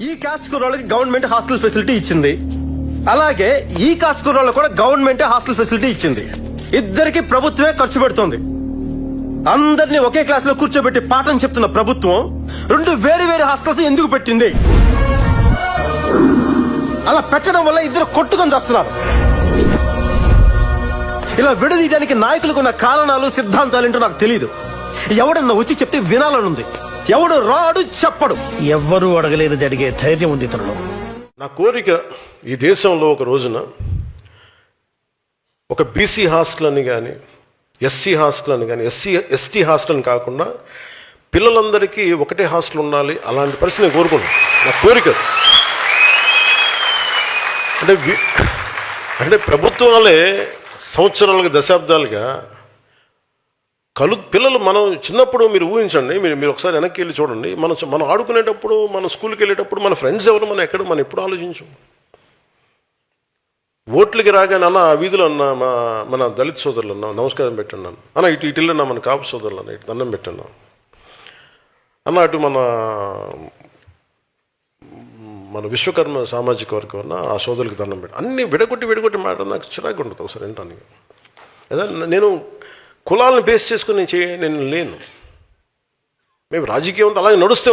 ఈ cost కుర్రాళ్ళకి government hostel facility ఇచ్చింది, అలాగే ఈ కాస్ట్ కుర్రాళ్ళకు కూడా గవర్నమెంట్ హాస్టల్ ఫెసిలిటీ ఇచ్చింది. ఇద్దరికి ప్రభుత్వమే ఖర్చు పెడుతోంది. అందరినీ ఒకే క్లాస్ లో కూర్చోబెట్టి పాఠం చెప్తున్న ప్రభుత్వం రెండు వేరు వేరు హాస్టల్స్ ఎందుకు పెట్టింది? అలా పెట్టడం వల్ల ఇద్దరు కొట్టుకొని చేస్తున్నారు. ఇలా విడదీయడానికి నాయకులకు ఉన్న కారణాలు సిద్ధాంతాలు ఏంటో నాకు తెలియదు. ఎవడన్నా వచ్చి చెప్తే వినాలనుంది. ఎవడు రాడు చెప్పడు. ఎవ్వరూ అడగలేనిది అడిగే ధైర్యం ఉంది తనలో. నా కోరిక ఈ దేశంలో ఒక రోజున ఒక బీసీ హాస్టల్ అని కానీ, ఎస్సీ హాస్టల్ అని కానీ, ఎస్టీ హాస్టల్ అని కాకుండా పిల్లలందరికీ ఒకటే హాస్టల్ ఉండాలి. అలాంటి పరిస్థితి నేను కోరుకున్నాను. నా కోరిక అంటే ప్రభుత్వాలే సంవత్సరాలుగా దశాబ్దాలుగా పిల్లలు మనం చిన్నప్పుడు మీరు ఊహించండి, మీరు ఒకసారి వెనక్కి వెళ్ళి చూడండి. మనం ఆడుకునేటప్పుడు, మన స్కూల్కి వెళ్ళేటప్పుడు మన ఫ్రెండ్స్ ఎవరు, మనం ఎప్పుడు ఆలోచించం. ఓట్లకి రాగానే అన్న ఆ వీధిలో అన్న మన దళిత సోదరులు అన్న నమస్కారం పెట్టండి అన్న, ఇటు ఇటున్నా మన కాపు సోదరులు అన్న ఇటు దండం పెట్టండి అన్న, అటు మన విశ్వకర్మ సామాజిక వర్గం అన్న ఆ సోదరులకు దండం పెట్టండి. అన్నీ విడగొట్టి మాట నాకు చిరాకు ఉంటుంది ఒకసారి ఏంటానికి. అదే నేను కులాలను బేస్ చేసుకుని నేను లేను. మేము రాజకీయం అలాగే నడుస్తే